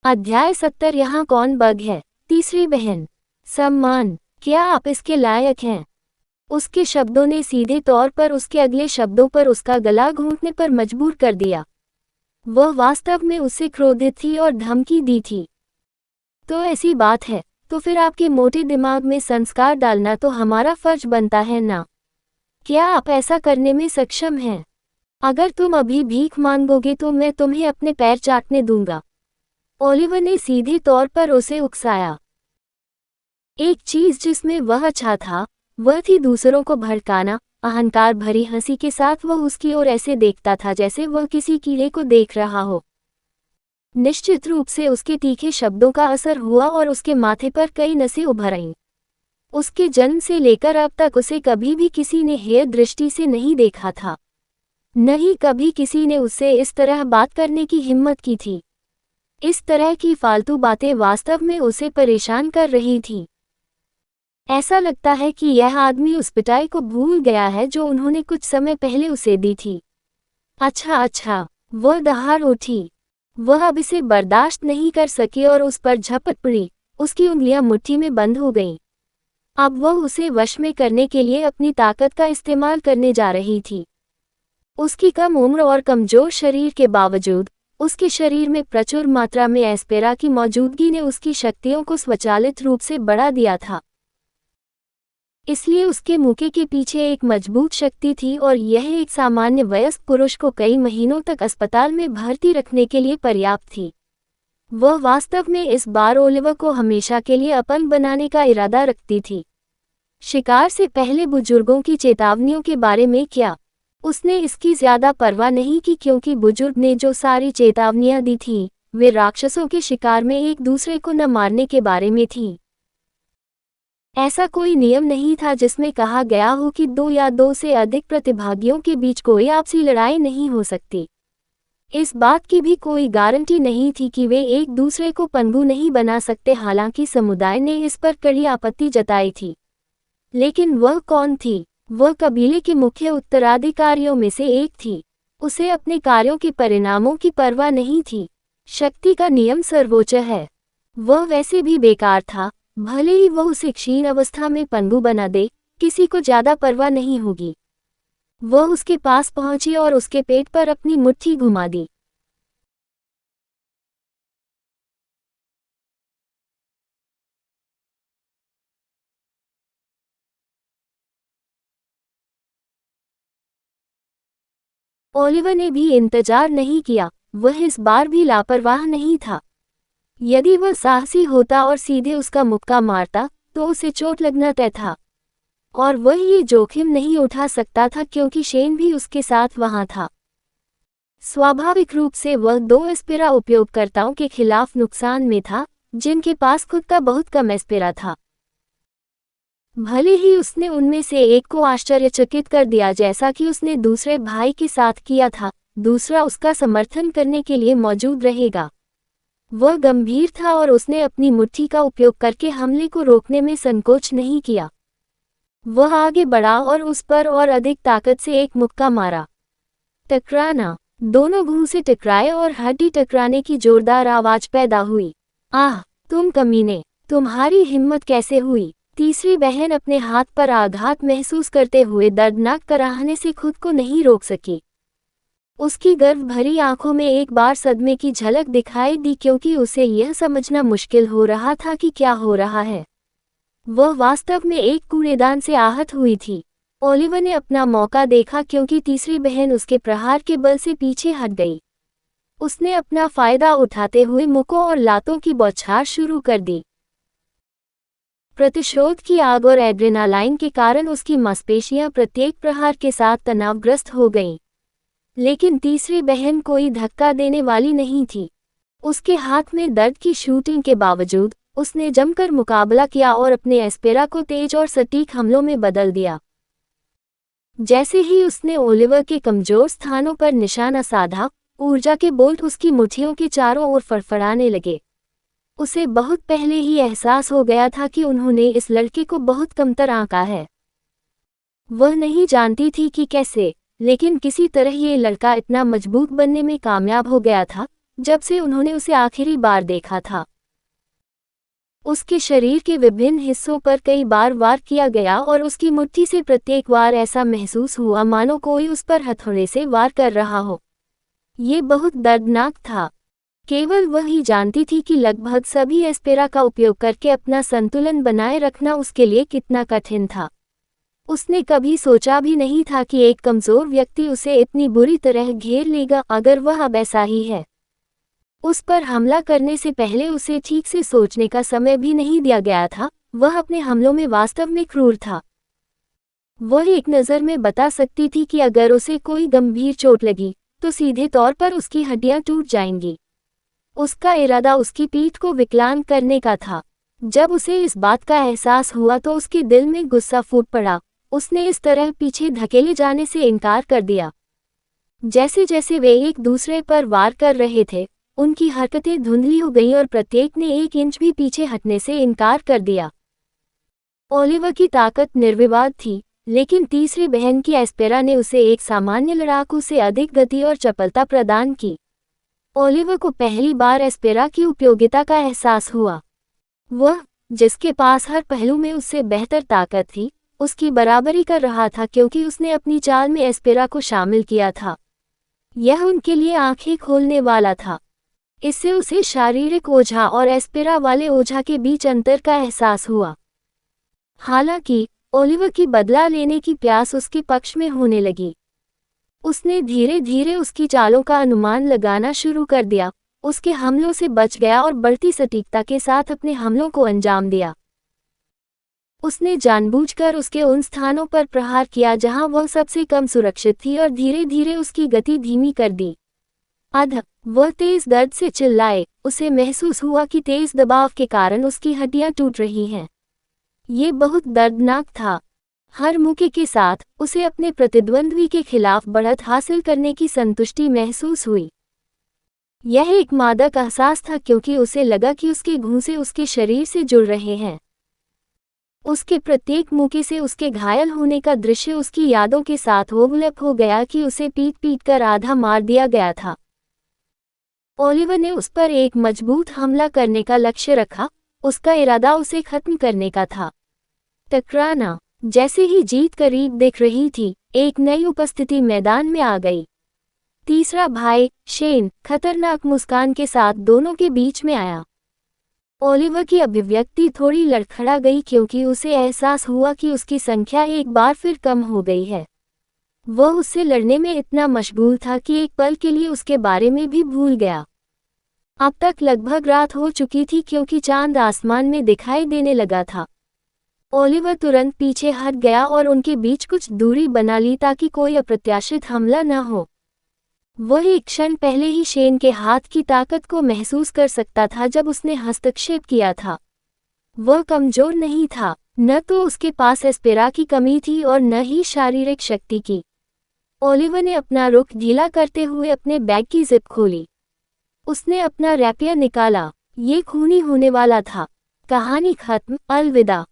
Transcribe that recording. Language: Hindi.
अध्याय 70। यहाँ कौन बग है। तीसरी बहन। सम्मान, क्या आप इसके लायक हैं? उसके शब्दों ने सीधे तौर पर उसके अगले शब्दों पर उसका गला घोंटने पर मजबूर कर दिया। वह वास्तव में उससे क्रोधित थी और धमकी दी थी। तो ऐसी बात है, तो फिर आपके मोटे दिमाग में संस्कार डालना तो हमारा फर्ज बनता है ना? क्या आप ऐसा करने में सक्षम हैं? अगर तुम अभी भीख मांगोगे तो मैं तुम्हें अपने पैर चाटने दूंगा। ओलिवर ने सीधे तौर पर उसे उकसाया। एक चीज जिसमें वह अच्छा था, वह थी दूसरों को भड़काना। अहंकार भरी हंसी के साथ वह उसकी ओर ऐसे देखता था जैसे वह किसी कीड़े को देख रहा हो। निश्चित रूप से उसके तीखे शब्दों का असर हुआ और उसके माथे पर कई नसें उभर आईं। उसके जन्म से लेकर अब तक उसे कभी भी किसी ने हेय दृष्टि से नहीं देखा था। नहीं कभी किसी ने उससे इस तरह बात करने की हिम्मत की थी। इस तरह की फालतू बातें वास्तव में उसे परेशान कर रही थीं। ऐसा लगता है कि यह आदमी उस पिटाई को भूल गया है जो उन्होंने कुछ समय पहले उसे दी थी। अच्छा, वह दहाड़ उठी। वह अब इसे बर्दाश्त नहीं कर सकी और उस पर झपट पड़ी। उसकी उंगलियां मुट्ठी में बंद हो गईं। अब वह उसे वश में करने के लिए अपनी ताकत का इस्तेमाल करने जा रही थी। उसकी कम उम्र और कमजोर शरीर के बावजूद उसके शरीर में प्रचुर मात्रा में एस्पेरा की मौजूदगी ने उसकी शक्तियों को स्वचालित रूप से बढ़ा दिया था। इसलिए उसके मुके के पीछे एक मजबूत शक्ति थी और यह एक सामान्य वयस्क पुरुष को कई महीनों तक अस्पताल में भर्ती रखने के लिए पर्याप्त थी। वह वास्तव में इस बार ओलिवर को हमेशा के लिए अपंग बनाने का इरादा रखती थी। शिकार से पहले बुजुर्गों की चेतावनियों के बारे में क्या? उसने इसकी ज्यादा परवाह नहीं की क्योंकि बुजुर्ग ने जो सारी चेतावनियां दी थीं, वे राक्षसों के शिकार में एक दूसरे को न मारने के बारे में थीं। ऐसा कोई नियम नहीं था जिसमें कहा गया हो कि 2 या 2 से अधिक प्रतिभागियों के बीच कोई आपसी लड़ाई नहीं हो सकती। इस बात की भी कोई गारंटी नहीं थी कि वे एक दूसरे को पंगु नहीं बना सकते। हालांकि समुदाय ने इस पर कड़ी आपत्ति जताई थी। लेकिन वह कौन थी? वह कबीले के मुख्य उत्तराधिकारियों में से एक थी। उसे अपने कार्यों के परिणामों की परवाह नहीं थी। शक्ति का नियम सर्वोच्च है। वह वैसे भी बेकार था, भले ही वह उसे क्षीण अवस्था में पंगु बना दे, किसी को ज्यादा परवाह नहीं होगी। वह उसके पास पहुंची और उसके पेट पर अपनी मुट्ठी घुमा दी। ओलिवर ने भी इंतजार नहीं किया। वह इस बार भी लापरवाह नहीं था। यदि वह साहसी होता और सीधे उसका मुक्का मारता, तो उसे चोट लगना तय था। और वह ये जोखिम नहीं उठा सकता था क्योंकि शेन भी उसके साथ वहां था। स्वाभाविक रूप से वह 2 एस्पेरा उपयोगकर्ताओं के खिलाफ नुकसान में था, जिनके पास खुद का बहुत कम एस्पेरा था। भले ही उसने उनमें से एक को आश्चर्यचकित कर दिया जैसा कि उसने दूसरे भाई के साथ किया था, दूसरा उसका समर्थन करने के लिए मौजूद रहेगा। वह गंभीर था और उसने अपनी मुट्ठी का उपयोग करके हमले को रोकने में संकोच नहीं किया। वह आगे बढ़ा और उस पर और अधिक ताकत से एक मुक्का मारा। टकराना। दोनों भूं से टकराए और हड्डी टकराने की जोरदार आवाज पैदा हुई। आह, तुम कमीने, तुम्हारी हिम्मत कैसे हुई? तीसरी बहन अपने हाथ पर आघात महसूस करते हुए दर्दनाक कराहने से खुद को नहीं रोक सकी। उसकी गर्व भरी आंखों में एक बार सदमे की झलक दिखाई दी क्योंकि उसे यह समझना मुश्किल हो रहा था कि क्या हो रहा है। वह वास्तव में एक कूड़ेदान से आहत हुई थी। ओलिवर ने अपना मौका देखा क्योंकि तीसरी बहन उसके प्रहार के बल से पीछे हट गई। उसने अपना फायदा उठाते हुए मुक्कों और लातों की बौछार शुरू कर दी। प्रतिशोध की आग और एड्रेनालाइन के कारण उसकी मांसपेशियां प्रत्येक प्रहार के साथ तनावग्रस्त हो गईं। लेकिन तीसरी बहन कोई धक्का देने वाली नहीं थी। उसके हाथ में दर्द की शूटिंग के बावजूद उसने जमकर मुकाबला किया और अपने एस्पेरा को तेज और सटीक हमलों में बदल दिया। जैसे ही उसने ओलिवर के कमजोर स्थानों पर निशाना साधा, ऊर्जा के बोल्ट उसकी मुट्ठियों के चारों ओर फड़फड़ाने लगे। उसे बहुत पहले ही एहसास हो गया था कि उन्होंने इस लड़के को बहुत कमतर आंका है। वह नहीं जानती थी कि कैसे, लेकिन किसी तरह ये लड़का इतना मजबूत बनने में कामयाब हो गया था जब से उन्होंने उसे आखिरी बार देखा था। उसके शरीर के विभिन्न हिस्सों पर कई बार वार किया गया और उसकी मुट्ठी से प्रत्येक बार ऐसा महसूस हुआ मानो कोई उस पर हथौड़े से वार कर रहा हो। ये बहुत दर्दनाक था। केवल वह ही जानती थी कि लगभग सभी एस्पेरा का उपयोग करके अपना संतुलन बनाए रखना उसके लिए कितना कठिन था। उसने कभी सोचा भी नहीं था कि एक कमज़ोर व्यक्ति उसे इतनी बुरी तरह घेर लेगा अगर वह अब ऐसा ही है। उस पर हमला करने से पहले उसे ठीक से सोचने का समय भी नहीं दिया गया था। वह अपने हमलों में वास्तव में क्रूर था। वह एक नज़र में बता सकती थी कि अगर उसे कोई गंभीर चोट लगी तो सीधे तौर पर उसकी हड्डियां टूट जाएंगी। उसका इरादा उसकी पीठ को विकलांग करने का था। जब उसे इस बात का एहसास हुआ तो उसके दिल में गुस्सा फूट पड़ा। उसने इस तरह पीछे धकेले जाने से इनकार कर दिया। जैसे जैसे वे एक दूसरे पर वार कर रहे थे, उनकी हरकतें धुंधली हो गईं और प्रत्येक ने 1 इंच भी पीछे हटने से इनकार कर दिया। ओलिवर की ताकत निर्विवाद थी, लेकिन तीसरी बहन की एस्पेरा ने उसे एक सामान्य लड़ाकू से अधिक गति और चपलता प्रदान की। ओलिवर को पहली बार एस्पेरा की उपयोगिता का एहसास हुआ। वह, जिसके पास हर पहलू में उससे बेहतर ताकत थी, उसकी बराबरी कर रहा था क्योंकि उसने अपनी चाल में एस्पेरा को शामिल किया था। यह उनके लिए आंखें खोलने वाला था। इससे उसे शारीरिक ओझा और एस्पेरा वाले ओझा के बीच अंतर का एहसास हुआ। हालांकि ओलिवर की बदला लेने की प्यास उसके पक्ष में होने लगी। उसने धीरे धीरे उसकी चालों का अनुमान लगाना शुरू कर दिया, उसके हमलों से बच गया और बढ़ती सटीकता के साथ अपने हमलों को अंजाम दिया। उसने जानबूझकर उसके उन स्थानों पर प्रहार किया जहां वह सबसे कम सुरक्षित थी और धीरे धीरे उसकी गति धीमी कर दी। वह तेज दर्द से चिल्लाए। उसे महसूस हुआ कि तेज दबाव के कारण उसकी हड्डियां टूट रही हैं। ये बहुत दर्दनाक था। हर मौके के साथ उसे अपने प्रतिद्वंद्वी के खिलाफ बढ़त हासिल करने की संतुष्टि महसूस हुई। यह एक मादक एहसास था क्योंकि उसे लगा कि उसके घूंसे उसके शरीर से जुड़ रहे हैं। उसके प्रत्येक मौके से उसके घायल होने का दृश्य उसकी यादों के साथ ओवरलैप हो गया कि उसे पीट कर आधा मार दिया गया था। ओलिवर ने उस पर एक मजबूत हमला करने का लक्ष्य रखा। उसका इरादा उसे खत्म करने का था। टकराना। जैसे ही जीत करीब दिख रही थी, एक नई उपस्थिति मैदान में आ गई। तीसरा भाई, शेन, खतरनाक मुस्कान के साथ दोनों के बीच में आया। ओलिवर की अभिव्यक्ति थोड़ी लड़खड़ा गई क्योंकि उसे एहसास हुआ कि उसकी संख्या एक बार फिर कम हो गई है। वह उससे लड़ने में इतना मशगूल था कि एक पल के लिए उसके बारे में भी भूल गया। अब तक लगभग रात हो चुकी थी क्योंकि चांद आसमान में दिखाई देने लगा था। ओलिवर तुरंत पीछे हट गया और उनके बीच कुछ दूरी बना ली ताकि कोई अप्रत्याशित हमला न हो। वह एक क्षण पहले ही शेन के हाथ की ताकत को महसूस कर सकता था जब उसने हस्तक्षेप किया था। वह कमजोर नहीं था, न तो उसके पास एस्पेरा की कमी थी और न ही शारीरिक शक्ति की। ओलिवर ने अपना रुख ढीला करते हुए अपने बैग की जिप खोली। उसने अपना रैपियर निकाला। ये खूनी होने वाला था। कहानी खत्म। अलविदा।